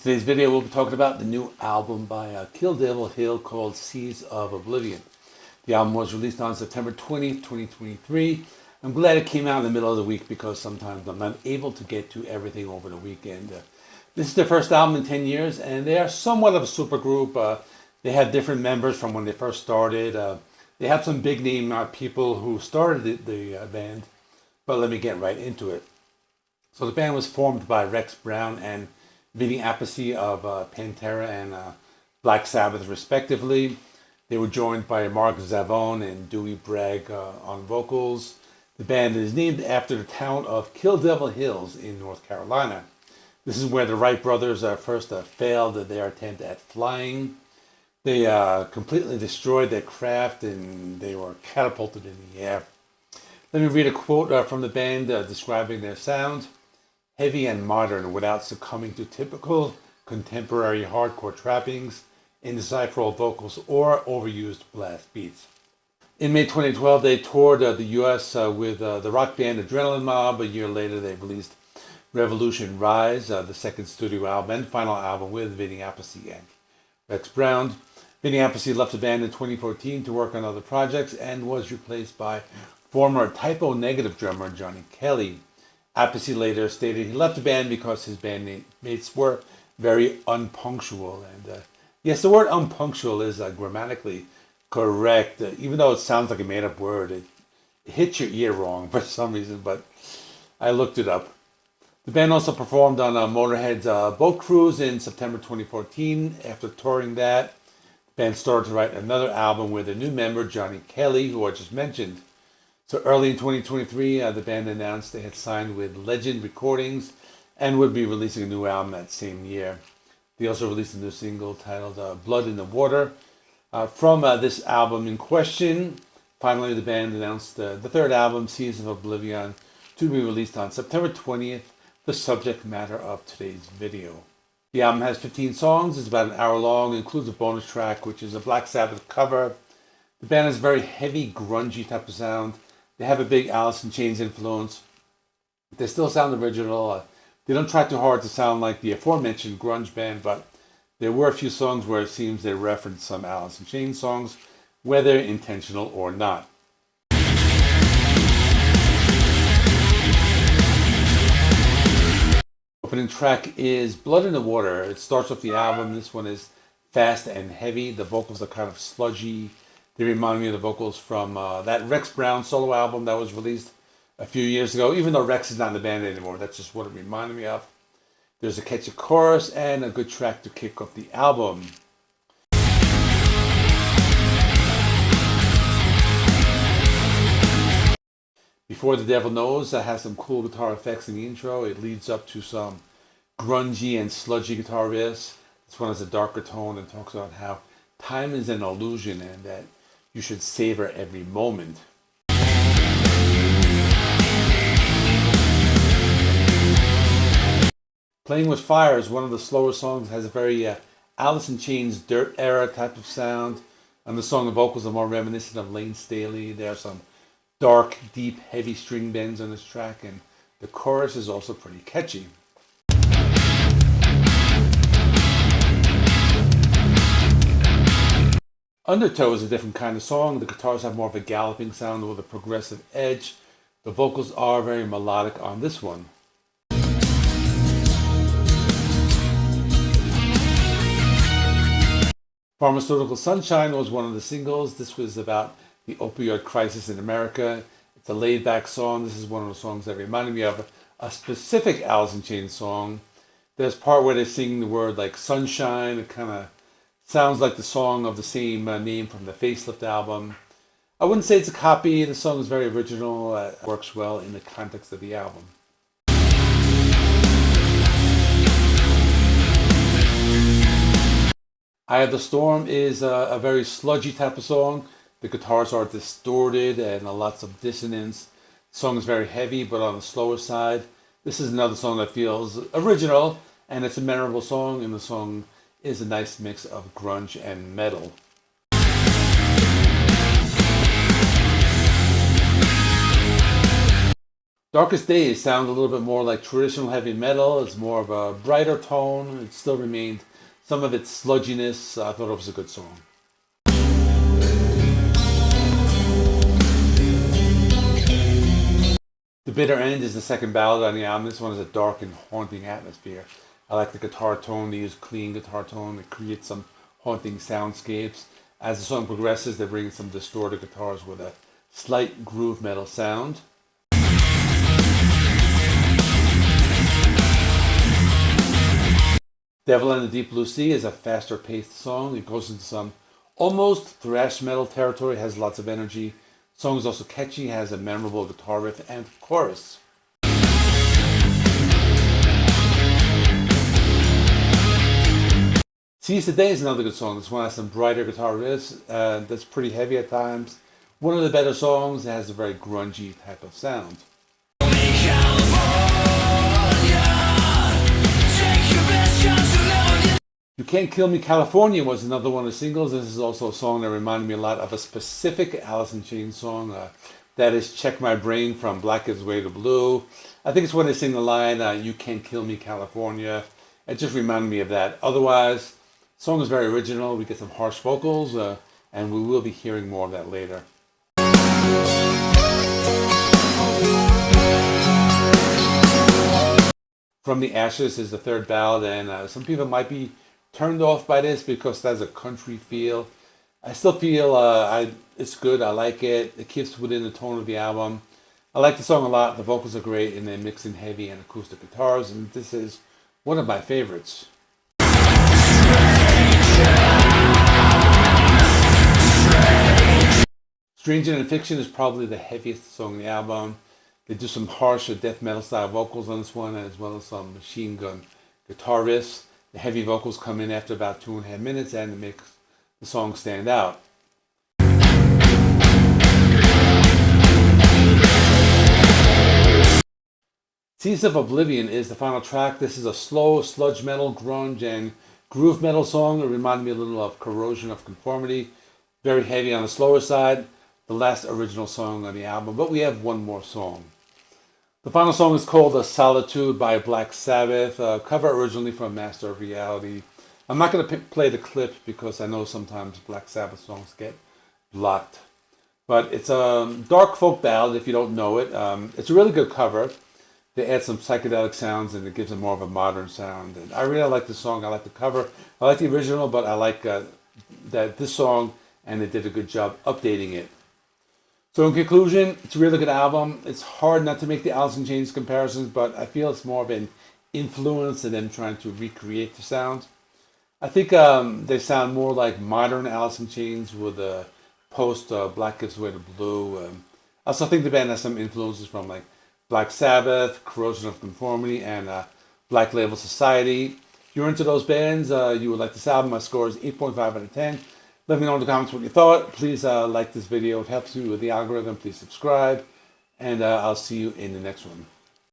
Today's video we'll be talking about the new album by Kill Devil Hill called Seas of Oblivion. The album was released on September 20th, 2023. I'm glad it came out in the middle of the week because sometimes I'm not able to get to everything over the weekend. This is their first album in 10 years and they are somewhat of a supergroup. They have different members from when they first started. They have some big name people who started the band, but let me get right into it. So the band was formed by Rex Brown and Vinny Appice of Pantera and Black Sabbath, respectively. They were joined by Zavon and Dewey Bragg on vocals. The band is named after the town of Kill Devil Hills in North Carolina. This is where the Wright brothers first failed their attempt at flying. They completely destroyed their craft and they were catapulted in the air. Let me read a quote from the band describing their sound. Heavy and modern without succumbing to typical contemporary hardcore trappings, indecipherable vocals, or overused blast beats. In May 2012, they toured the U.S. With the rock band Adrenaline Mob. A year later, they released Revolution Rise, the second studio album and final album with Vinny Appice and Rex Brown. Vinny Appice left the band in 2014 to work on other projects and was replaced by former Typo Negative drummer Johnny Kelly. Appice later stated he left the band because his bandmates were very unpunctual. And yes, the word unpunctual is grammatically correct. Even though it sounds like a made-up word, it hits your ear wrong for some reason, but I looked it up. The band also performed on Motorhead's boat cruise in September 2014. After touring that, the band started to write another album with a new member, Johnny Kelly, who I just mentioned. So early in 2023, the band announced they had signed with Legend Recordings and would be releasing a new album that same year. They also released a new single titled Blood in the Water. From this album in question, finally the band announced the third album, Seas of Oblivion, to be released on September 20th, the subject matter of today's video. The album has 15 songs, it's about an hour long, includes a bonus track, which is a Black Sabbath cover. The band has a very heavy, grungy type of sound. They have a big Alice in Chains influence. They still sound original. They don't try too hard to sound like the aforementioned grunge band, but there were a few songs where it seems they referenced some Alice in Chains songs, whether intentional or not. Opening track is Blood in the Water. It starts off the album. This one is fast and heavy. The vocals are kind of sludgy. They remind me of the vocals from that Rex Brown solo album that was released a few years ago, even though Rex is not in the band anymore. That's just what it reminded me of. There's a catchy chorus and a good track to kick off the album. Before the Devil Knows has some cool guitar effects in the intro. It leads up to some grungy and sludgy guitar riffs. This one has a darker tone and talks about how time is an illusion and that you should savor every moment. Playing with Fire is one of the slower songs. It has a very Alice in Chains Dirt era type of sound. On the song, the vocals are more reminiscent of Lane Staley. There are some dark, deep, heavy string bends on this track, and the chorus is also pretty catchy. Undertow is a different kind of song. The guitars have more of a galloping sound with a progressive edge. The vocals are very melodic on this one. Pharmaceutical Sunshine was one of the singles. This was about the opioid crisis in America. It's a laid-back song. This is one of the songs that reminded me of a specific Alice in Chains song. There's part where they sing the word like sunshine. It kind of sounds like the song of the same name from the Facelift album. I wouldn't say it's a copy. The song is very original. Works well in the context of the album. Eye of the Storm is a very sludgy type of song. The guitars are distorted and lots of dissonance. The song is very heavy, but on the slower side. This is another song that feels original, and it's a memorable song, and the song is a nice mix of grunge and metal. Darkest Days sound a little bit more like traditional heavy metal. It's more of a brighter tone. It still remained some of its sludginess. I thought it was a good song. The Bitter End is the second ballad on the album. This one has a dark and haunting atmosphere. I like the guitar tone. They use clean guitar tone. It creates some haunting soundscapes. As the song progresses, they bring in some distorted guitars with a slight groove metal sound. Devil and the Deep Blue Sea is a faster paced song. It goes into some almost thrash metal territory, has lots of energy. The song is also catchy, has a memorable guitar riff and chorus. Seize the Day is another good song. This one has some brighter guitar riffs. That's pretty heavy at times. One of the better songs. It has a very grungy type of sound. You Can't Kill Me California was another one of the singles. This is also a song that reminded me a lot of a specific Alice in Chains song. That is Check My Brain from Black Gives Way to Blue. I think it's when they sing the line, You Can't Kill Me California. It just reminded me of that. Otherwise, the song is very original. We get some harsh vocals, and we will be hearing more of that later. From the Ashes is the third ballad, and some people might be turned off by this because it has a country feel. I still feel it's good. I like it. It keeps within the tone of the album. I like the song a lot. The vocals are great, and they mix in heavy and acoustic guitars, and this is one of my favorites. Stranger Than Fiction is probably the heaviest song on the album. They do some harsh or death metal style vocals on this one, as well as some machine gun guitar riffs. The heavy vocals come in after about 2.5 minutes, and it makes the song stand out. Seas of Oblivion is the final track. This is a slow sludge metal, grunge, and groove metal song. It reminded me a little of Corrosion of Conformity. Very heavy on the slower side. The last original song on the album, but we have one more song. The final song is called Solitude by Black Sabbath, cover originally from Master of Reality. I'm not going to play the clip because I know sometimes Black Sabbath songs get blocked. But it's a dark folk ballad if you don't know it. It's a really good cover. They add some psychedelic sounds and it gives it more of a modern sound. And I really like the song. I like the cover. I like the original, but I like this song, and they did a good job updating it. So in conclusion, it's a really good album. It's hard not to make the Alice in Chains comparisons, but I feel it's more of an influence than them trying to recreate the sound. I think they sound more like modern Alice in Chains with a post Black Gives Way to Blue. I also think the band has some influences from like Black Sabbath, Corrosion of Conformity, and Black Label Society. If you're into those bands, you would like this album. My score is 8.5 out of 10. Let me know in the comments what you thought. Please like this video. It helps you with the algorithm. Please subscribe. And I'll see you in the next one.